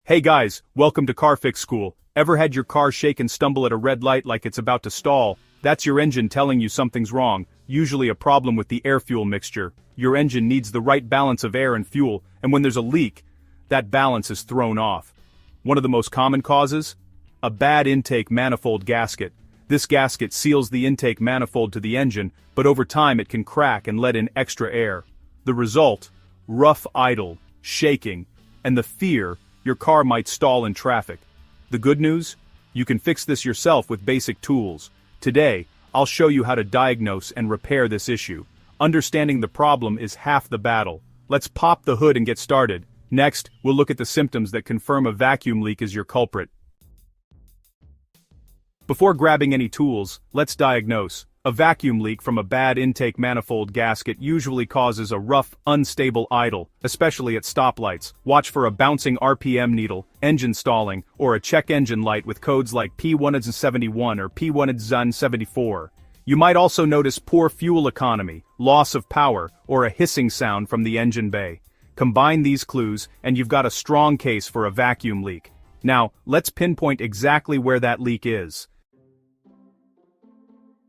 Hey guys, welcome to Car Fix School. Ever had your car shake and stumble at a red light like it's about to stall? That's your engine telling you something's wrong, usually a problem with the air-fuel mixture. Your engine needs the right balance of air and fuel, and when there's a leak, that balance is thrown off. One of the most common causes? A bad intake manifold gasket. This gasket seals the intake manifold to the engine, but over time it can crack and let in extra air. The result? Rough idle, shaking, and the fear your car might stall in traffic. The good news? You can fix this yourself with basic tools. Today, I'll show you how to diagnose and repair this issue. Understanding the problem is half the battle. Let's pop the hood and get started. Next, we'll look at the symptoms that confirm a vacuum leak is your culprit. Before grabbing any tools, let's diagnose. A vacuum leak from a bad intake manifold gasket usually causes a rough, unstable idle, especially at stoplights. Watch for a bouncing RPM needle, engine stalling, or a check engine light with codes like P171 or P174. You might also notice poor fuel economy, loss of power, or a hissing sound from the engine bay. Combine these clues, and you've got a strong case for a vacuum leak. Now, let's pinpoint exactly where that leak is.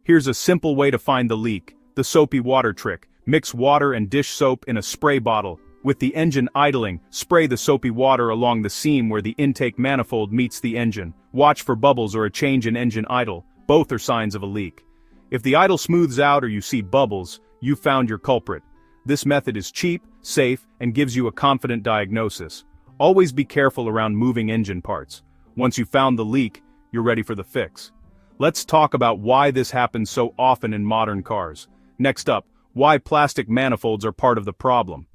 Here's a simple way to find the leak, the soapy water trick. Mix water and dish soap in a spray bottle. With the engine idling, spray the soapy water along the seam where the intake manifold meets the engine. Watch for bubbles or a change in engine idle. Both are signs of a leak. If the idle smooths out or you see bubbles, you've found your culprit. This method is cheap, safe, and gives you a confident diagnosis. Always be careful around moving engine parts. Once you've found the leak, you're ready for the fix. Let's talk about why this happens so often in modern cars. Next up, why plastic manifolds are part of the problem.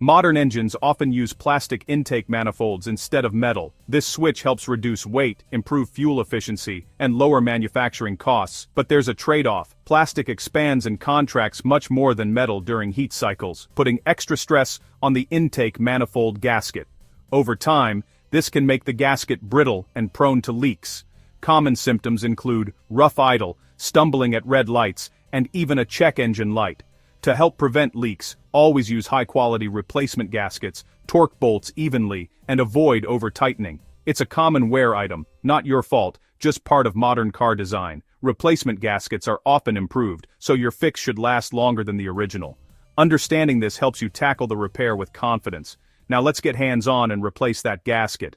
Modern engines often use plastic intake manifolds instead of metal. This switch helps reduce weight, improve fuel efficiency, and lower manufacturing costs. But there's a trade-off. Plastic expands and contracts much more than metal during heat cycles, putting extra stress on the intake manifold gasket. Over time, this can make the gasket brittle and prone to leaks. Common symptoms include rough idle, stumbling at red lights, and even a check engine light. To help prevent leaks, always use high-quality replacement gaskets, torque bolts evenly, and avoid over-tightening. It's a common wear item, not your fault, just part of modern car design. Replacement gaskets are often improved, so your fix should last longer than the original. Understanding this helps you tackle the repair with confidence. Now let's get hands-on and replace that gasket.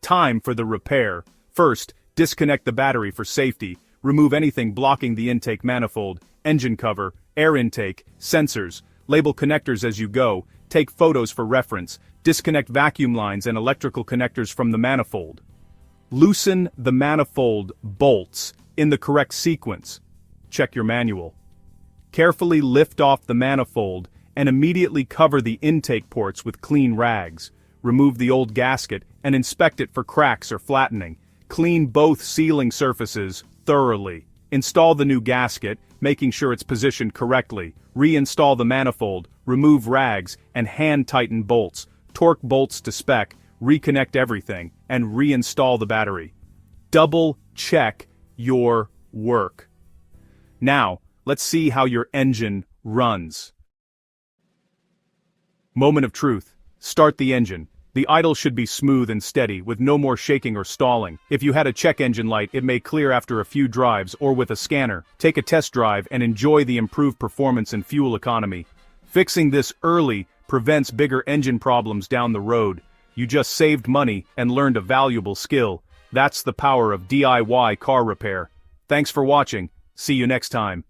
Time for the repair. First, disconnect the battery for safety. Remove anything blocking the intake manifold, engine cover, air intake, sensors. Label connectors as you go. Take photos for reference. Disconnect vacuum lines and electrical connectors from the manifold. Loosen the manifold bolts in the correct sequence. Check your manual. Carefully lift off the manifold and immediately cover the intake ports with clean rags. Remove the old gasket and inspect it for cracks or flattening. Clean both sealing surfaces thoroughly. Install the new gasket, making sure it's positioned correctly. Reinstall the manifold, remove rags, and hand-tighten bolts. Torque bolts to spec, reconnect everything, and reinstall the battery. Double-check your work. Now, let's see how your engine runs. Moment of truth. Start the engine. The idle should be smooth and steady, with no more shaking or stalling. If you had a check engine light, it may clear after a few drives or with a scanner. Take a test drive and enjoy the improved performance and fuel economy. Fixing this early prevents bigger engine problems down the road. You just saved money and learned a valuable skill. That's the power of DIY car repair. Thanks for watching. See you next time.